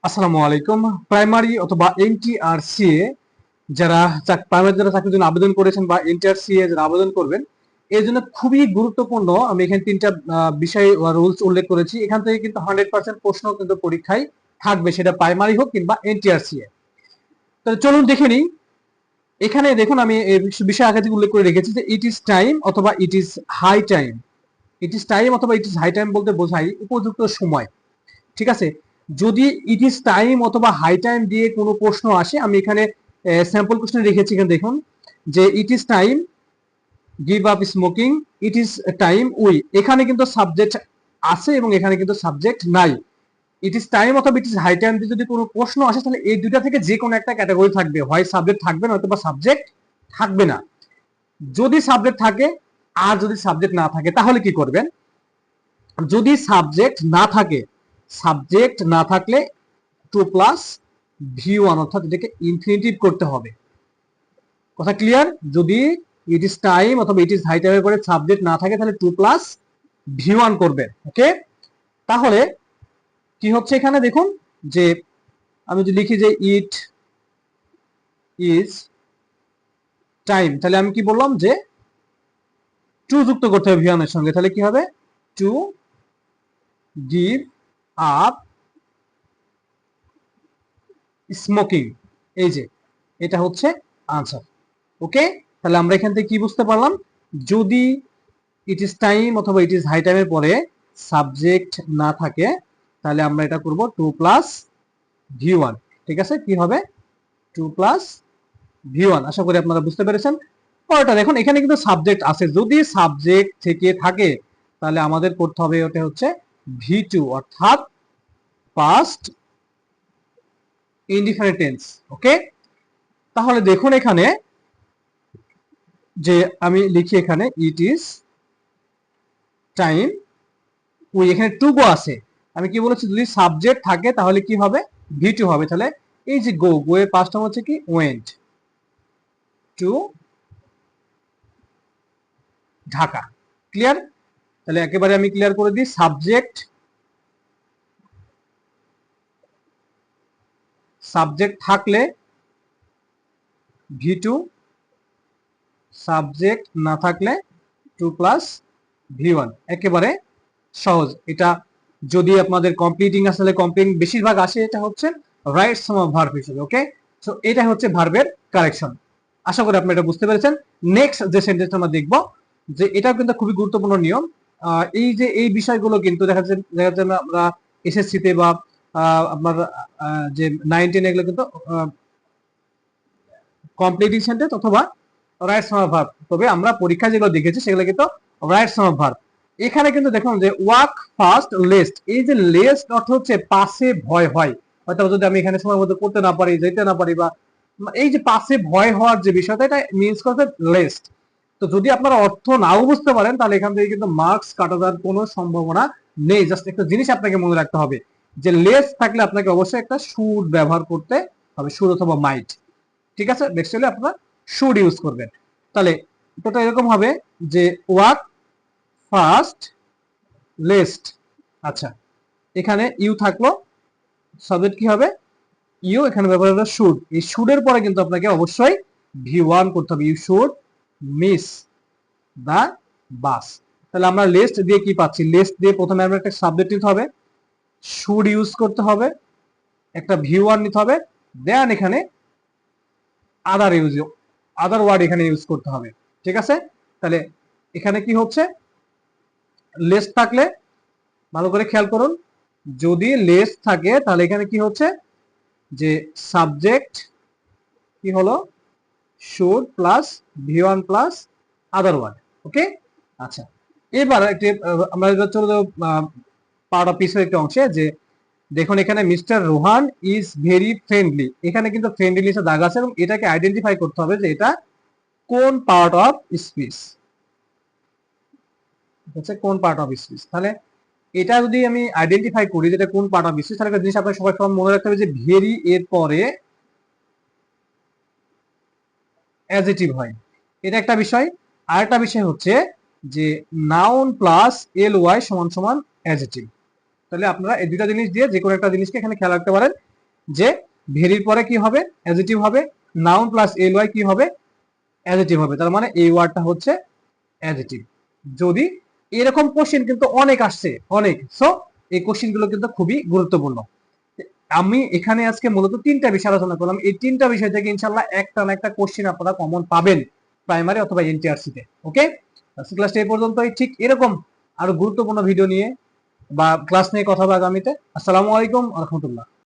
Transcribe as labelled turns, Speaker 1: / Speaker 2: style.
Speaker 1: আসসালামু আলাইকুম। প্রাইমারি অথবা এনটিআরসিএ যারা প্রাইমারি যারা চাকরির জন্য আবেদন করেছেন বা এনটিআরসিএ যারা আবেদন করবেন, এই জন্য খুবই গুরুত্বপূর্ণ। আমি এখানে তিনটা বিষয় রুলস উল্লেখ করেছি। এখান থেকে কিন্তু 100% প্রশ্ন কিন্তু পরীক্ষায় থাকবে, সেটা প্রাইমারি হোক কিংবা এনটিআরসিএ। তাহলে চলুন দেখে নিই। এখানে দেখুন আমি এই বিষয় আগে থেকে উল্লেখ করে রেখেছি যে ইট ইজ টাইম অথবা it is high time. It is time অথবা ইট ইজ হাই টাইম বলতে বোঝাই উপযুক্ত সময়। ঠিক আছে, যদি ইট ইজ টাইম অথবা হাই টাইম দিয়ে কোনো প্রশ্ন আসে, আমি এখানে স্যাম্পল কোশ্চেন রেখেছি। এখানে দেখুন যে ইট is time give up smoking, it is time we, এখানে কিন্তু সাবজেক্ট আছে এবং এখানে কিন্তু সাবজেক্ট নাই। ইট ইজ টাইম অথবা ইট ইজ হাই টাইম দিয়ে যদি কোনো প্রশ্ন আসে, তাহলে এই দুইটা থেকে যে কোনো একটা ক্যাটাগরি থাকবে, হয় সাবজেক্ট থাকবে না অথবা সাবজেক্ট থাকবে না। যদি সাবজেক্ট থাকে আর যদি সাবজেক্ট না থাকে তাহলে কি করবেন? যদি সাবজেক্ট না থাকে, সাবজেক্ট না থাকলে টু প্লাস ভি1 অর্থাৎ এটাকে ইনফিনিটিভ করতে হবে। কথা ক্লিয়ার? যদি ইট ইজ টাইম অথবা ইট ইজ হাই টাইমের পরে সাবজেক্ট না থাকে তাহলে টু প্লাস ভি1 করবেন। ওকে, তাহলে কি হচ্ছে এখানে দেখুন যে আমি যদি লিখি যে ইট ইজ টাইম, তাহলে আমি কি বললাম যে টু যুক্ত করতে হবে ভি1 এর সঙ্গে। তাহলে কি হবে? To give up smoking. এই যে এটা হচ্ছে আনসার। ওকে, তাহলে আমরা এখান থেকে কি বুঝতে পারলাম? যদি ইট ইজ টাইম অথবা ইট ইজ হাই টাইমের পরে সাবজেক্ট না থাকে তাহলে আমরা এটা করব টু প্লাস ভি1। ঠিক আছে, কি হবে? Two plus V1. আশা করি আপনারা বুঝতে পেরেছেন। পরেরটা দেখুন, এখানে কিন্তু সাবজেক্ট আছে। যদি সাবজেক্ট থেকে থাকে তাহলে আমাদের করতে হবে ওটা হচ্ছে ভি2 অর্থাৎ পাস্ট ইনডিফিনিট টেন্স। ওকে, তাহলে দেখুন এখানে যে আমি লিখি এখানে ইট ইজ টাইম ওই, এখানে টু গো আছে। আমি কি বলেছি? যদি সাবজেক্ট থাকে তাহলে কি হবে? ভি2 হবে। তাহলে এই যে গো, গো এর পাস্ট হচ্ছে কি? Went to Dhaka. ক্লিয়ার? তাহলে একেবারে আমি ক্লিয়ার করে দিই। সাবজেক্ট থাকলে ভি2, সাবজেক্ট না থাকলে টু প্লাস ভি1। একেবারে সহজ এটা। যদি আপনাদের কমপ্লিটিং আসলে কমপ্লিটিং বেশিরভাগ আসে, এটা হচ্ছে রাইট সাম অফ ভার্ব হিসেবে। ওকে, সো এটা হচ্ছে ভার্বের কারেকশন। আশা করি আপনি এটা বুঝতে পেরেছেন। নেক্সট যে সেন্টেন্সটা আমরা দেখব, যে এটাও কিন্তু খুবই গুরুত্বপূর্ণ নিয়ম। এই যে এই বিষয়গুলো কিন্তু দেখা যাচ্ছে আমরা এসএসসি তে বা আপনার যে 9-10 এগুলো কিন্তু কমপ্লিটিং সেন্টেন্স অথবা রাইট সাম অফ ভার্ব। তবে আমরা পরীক্ষা যেগুলো দেখেছি সেগুলো কিন্তু রাইট সাম অফ ভার্ব। এখানে কিন্তু দেখুন যে ওয়াক ফাস্ট লেস্ট, এই যে লেস্ট অর্থ হচ্ছে পাশে ভয় হয়। হয়তো যদি আমি এখানে সময় মতো করতে না পারি, যেতে না পারি, বা এই যে পাশে ভয় হওয়ার যে বিষয়টা, এটা মিনস করতে লেস্ট। তো যদি আপনারা অর্থ নাও বুঝতে পারেন তাহলে এখান থেকে কিন্তু মার্কস কাটা যাওয়ার কোনো সম্ভাবনা নেই। জাস্ট একটা জিনিস আপনাকে মনে রাখতে হবে যে লেস থাকলে আপনাকে অবশ্যই একটা শুড ব্যবহার করতে হবে, শুড অথবা মাইট। ঠিক আছে, নেক্সট হলে আপনারা শুড ইউজ করবেন। তাহলে এটা এরকম হবে যে ওয়াক ফাস্ট লেস্ট। আচ্ছা, এখানে ইউ থাকলো, সাবজেক্ট কি হবে? ইউ, এখানে ব্যবহার হলো শুড। এই শুডের পরে কিন্তু আপনাকে অবশ্যই ভি1 করতে হবে। ইউ শুড মিস দা বাস। তাহলে আমরা লিস্ট দিয়ে কি পাচ্ছি? লিস্ট দিয়ে প্রথমে আমরা একটা সাবজেক্ট নিতে হবে, শুড ইউজ করতে হবে, একটা ভি1 নিতে হবে, দেন এখানে আদার ওয়ার্ড এখানে ইউজ করতে হবে। ঠিক আছে, তাহলে এখানে কি হচ্ছে? লেস থাকলে ভালো করে খেয়াল করুন, যদি লেস থাকে তাহলে এখানে কি হচ্ছে? যে সাবজেক্ট কি হলো? Should plus V one plus other word. Okay, আচ্ছা, এবার একটি আমরা এবার চলে যাবো পার্ট অফ পিসের একটা অংশে। যে দেখুন এখানে mister Rohan is very friendly, এখানে কিন্তু ফ্রেন্ডলি দাগ আছে এবং এটাকে আইডেন্টিফাই করতে হবে যে এটা কোন পার্ট অফ স্পিচ। হচ্ছে কোন পার্ট অফ স্পিচ। তাহলে এটা যদি আমি আইডেন্টিফাই করি যেটা কোন পার্ট অফ স্পিচ, তাহলে একটা জিনিস আপনার সবাই মনে রাখতে হবে যে ভেরি এর পরে অ্যাডজেক্টিভ হয়, এটা একটা বিষয়। আর একটা বিষয় হচ্ছে যে নাউন প্লাস ly সমান সমান অ্যাডজেক্টিভ। তাহলে আপনারা এই দুইটা জিনিস দিয়ে যে কোনো একটা জিনিসকে এখানে খেয়াল রাখতে পারেন। যে ভেরির পরে কি হবে, অ্যাডজেক্টিভ হবে, নাউন প্লাস এল ওয়াই কি হবে, অ্যাডজেক্টিভ হবে। তার মানে এই ওয়ার্ডটা হচ্ছে অ্যাডজেক্টিভ। যদি এরকম কোশ্চেন কিন্তু অনেক আসছে, অনেক, সো এই কোশ্চেন গুলো কিন্তু খুবই গুরুত্বপূর্ণ। আমি এখানে আজকে মূলত 3টা বিষয় আলোচনা করলাম। এই 3টা বিষয় থেকে ইনশাআল্লাহ একটা না একটা কোশ্চেন আপনারা কমন পাবেন প্রাইমারি অথবা এনটিআরসি তে। ওকে, ক্লাসটা এই পর্যন্তই। ঠিক এরকম আরো গুরুত্বপূর্ণ ভিডিও নিয়ে বা ক্লাস নিয়ে কথা হবে আগামীতে। আসসালামু আলাইকুম ওয়া রাহমাতুল্লাহ।